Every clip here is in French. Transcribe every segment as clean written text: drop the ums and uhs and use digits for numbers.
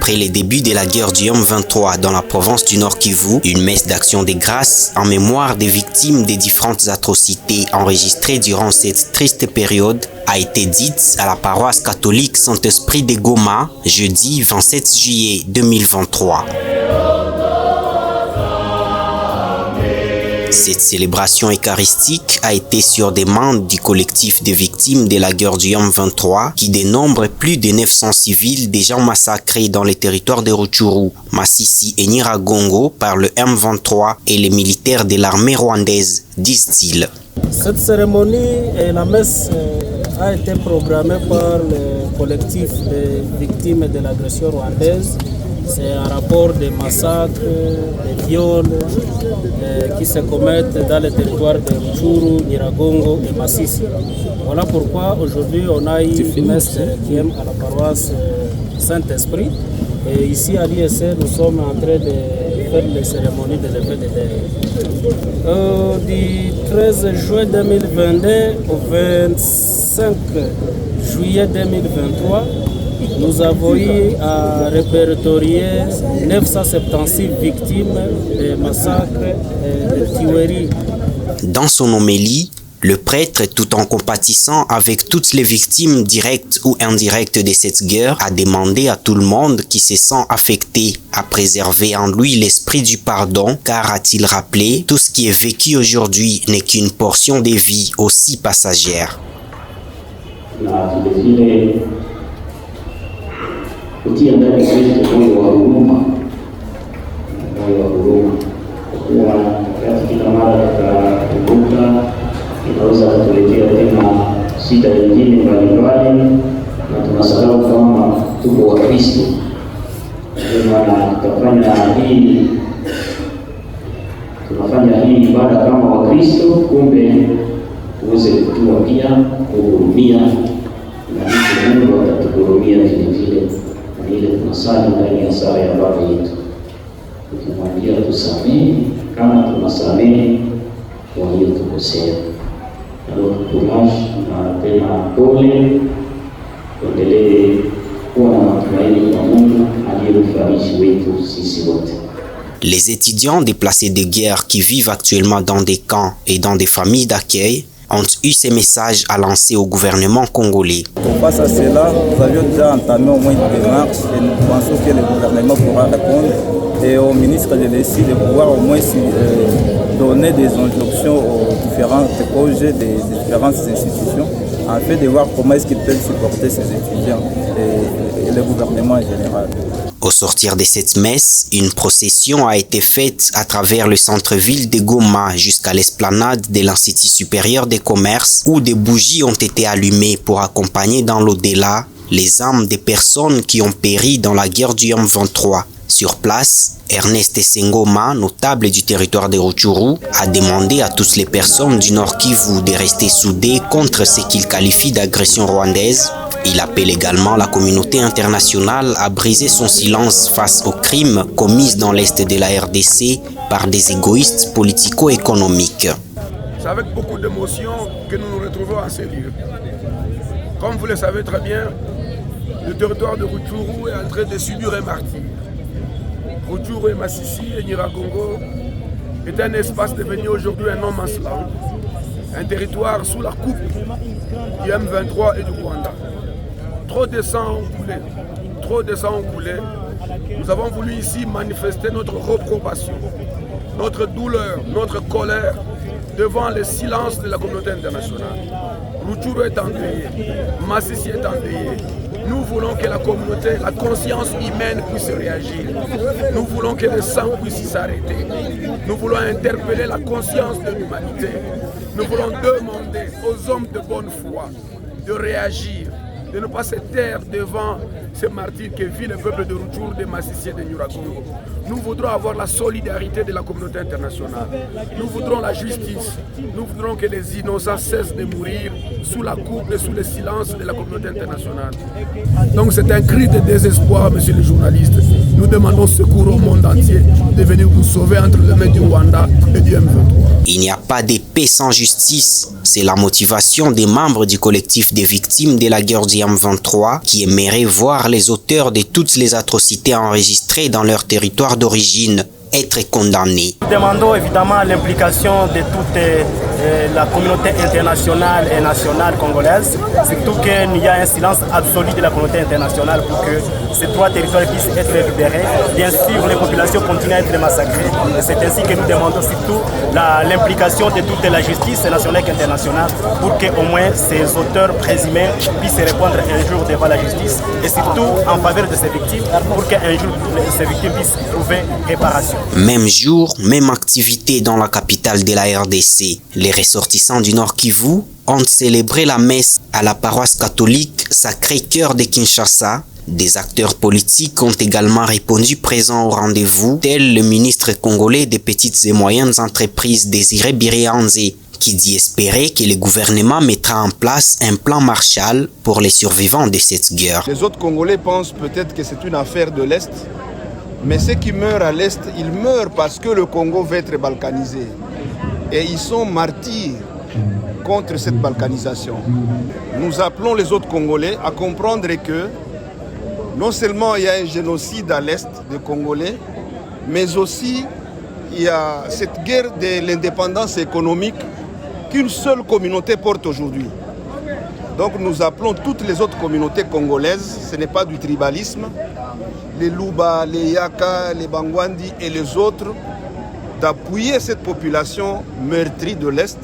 Après les débuts de la guerre du M23 dans la province du Nord Kivu, une messe d'action des grâces en mémoire des victimes des différentes atrocités enregistrées durant cette triste période a été dite à la paroisse catholique Saint-Esprit de Goma jeudi 27 juillet 2023. Cette célébration eucharistique a été sur demande du collectif des victimes de la guerre du M23 qui dénombre plus de 900 civils déjà massacrés dans les territoires de Rutshuru, Masisi et Nyiragongo par le M23 et les militaires de l'armée rwandaise, disent-ils. Cette cérémonie et la messe a été programmée par le collectif des victimes de l'agression rwandaise. C'est un rapport des massacres, des viols qui se commettent dans les territoires de Rutshuru, Nyiragongo et Masisi. Voilà pourquoi aujourd'hui on a eu une messe qui est à la paroisse Saint-Esprit. Et ici à l'ISC, nous sommes en train de faire les cérémonies des effets de deuil. Du 13 juin 2022 au 25 juillet 2023, nous avons eu à répertorier 976 victimes de massacres et de tueries. Dans son homélie, le prêtre, tout en compatissant avec toutes les victimes directes ou indirectes de cette guerre, a demandé à tout le monde qui se sent affecté à préserver en lui l'esprit du pardon, car, a-t-il rappelé, tout ce qui est vécu aujourd'hui n'est qu'une portion de vie aussi passagère. Kutia ndani ya Kristo moyo wa huruma, kuwa wakati kila mara tutakumbuka inaweza kutuletea tena shida nyingine mbalimbali, na tunasahau kama tuko wa Kristo. Ndio maana tunafanya hii ibada kama wa Kristo, kumbe tuweze kutua pia kuhurumia, na Mungu atatuhurumia vile vile. Ile tunasali ndani ya sala ya Baba yetu, tukimwambia tusamehe kama tunasamehe waliotukosea. Tumashi na tena pole, tuendelee kuwa na matumaini kwa Mungu aliye mfariji wetu sisi wote. Les étudiants déplacés de guerre qui vivent actuellement dans des camps et dans des familles d'accueil ont eu ces messages à lancer au gouvernement congolais. Face à cela, nous avions déjà entamé au moins une démarche et nous pensons que le gouvernement pourra répondre et au ministre de l'ESI de pouvoir au moins donner des injonctions aux différents projets des différentes institutions afin de voir comment est-ce qu'ils peuvent supporter ces étudiants et le gouvernement en général. Au sortir de cette messe, une procession a été faite à travers le centre-ville de Goma jusqu'à l'esplanade de l'Institut supérieur des commerces où des bougies ont été allumées pour accompagner dans l'au-delà les âmes des personnes qui ont péri dans la guerre du M23. Sur place, Ernest Sengoma, notable du territoire de Rutshuru, a demandé à toutes les personnes du Nord Kivu de rester soudées contre ce qu'il qualifie d'agression rwandaise. Il appelle également la communauté internationale à briser son silence face aux crimes commis dans l'Est de la RDC par des égoïstes politico-économiques. C'est avec beaucoup d'émotion que nous nous retrouvons à ces lieux. Comme vous le savez très bien, le territoire de Rutshuru est en train de subir un martyre. Rutshuru et Masisi et Nyiragongo est un espace devenu aujourd'hui un no-man's land, un territoire sous la coupe du M23 et du Rwanda. Trop de sang ont coulé. Nous avons voulu ici manifester notre reprobation, notre douleur, notre colère devant le silence de la communauté internationale. Rutshuru est endeuillé, Masisi est endeuillé. Nous voulons que la communauté, la conscience humaine puisse réagir. Nous voulons que le sang puisse s'arrêter. Nous voulons interpeller la conscience de l'humanité. Nous voulons demander aux hommes de bonne foi de réagir, de ne pas se taire devant ce martyr que vit le peuple de Rutshuru, de Masisi et de Nyiragongo. Nous voudrons avoir la solidarité de la communauté internationale. Nous voudrons la justice. Nous voudrons que les innocents cessent de mourir sous la coupe et sous le silence de la communauté internationale. Donc c'est un cri de désespoir, monsieur le journaliste. nous demandons secours au monde entier de venir nous sauver entre les mains du Rwanda et du M23. Il n'y a pas de paix sans justice. C'est la motivation des membres du collectif des victimes de la guerre du M23 qui aimeraient voir les auteurs de toutes les atrocités enregistrées dans leur territoire d'origine être condamnés. Nous demandons évidemment l'implication de toute la communauté internationale et nationale congolaise, surtout qu'il y a un silence absolu de la communauté internationale pour que ces trois territoires puissent être libérés. Bien sûr, les populations continuent à être massacrées. C'est ainsi que nous demandons surtout l'implication de toute la justice nationale et internationale pour qu'au moins ces auteurs présumés puissent répondre un jour devant la justice et surtout en faveur de ces victimes pour qu'un jour ces victimes puissent trouver réparation. Même jour, même activité dans la capitale de la RDC. Les ressortissants du Nord Kivu ont célébré la messe à la paroisse catholique Sacré-Cœur de Kinshasa. Des acteurs politiques ont également répondu présents au rendez-vous, tel le ministre congolais des petites et moyennes entreprises Désiré Biré-Anze, qui dit espérer que le gouvernement mettra en place un plan Marshall pour les survivants de cette guerre. Les autres Congolais pensent peut-être que c'est une affaire de l'Est, mais ceux qui meurent à l'Est, ils meurent parce que le Congo va être balkanisé. Et ils sont martyrs contre cette balkanisation. Nous appelons les autres Congolais à comprendre que non seulement il y a un génocide à l'Est des Congolais, mais aussi il y a cette guerre de l'indépendance économique qu'une seule communauté porte aujourd'hui. Donc nous appelons toutes les autres communautés congolaises, ce n'est pas du tribalisme, les Luba, les Yaka, les Bangwandi et les autres, d'appuyer cette population meurtrie de l'Est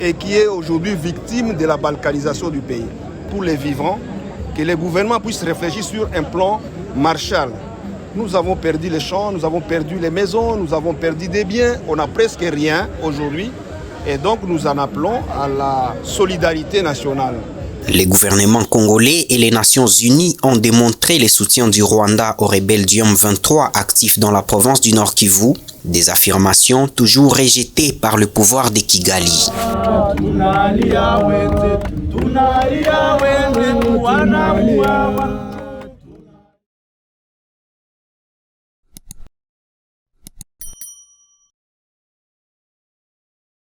et qui est aujourd'hui victime de la balkanisation du pays. Pour les vivants, que les gouvernements puissent réfléchir sur un plan Marshall. Nous avons perdu les champs, nous avons perdu les maisons, nous avons perdu des biens, on n'a presque rien aujourd'hui. Et donc nous en appelons à la solidarité nationale. Les gouvernements congolais et les Nations Unies ont démontré le soutien du Rwanda aux rebelles du M23 actifs dans la province du Nord Kivu, des affirmations toujours rejetées par le pouvoir de Kigali.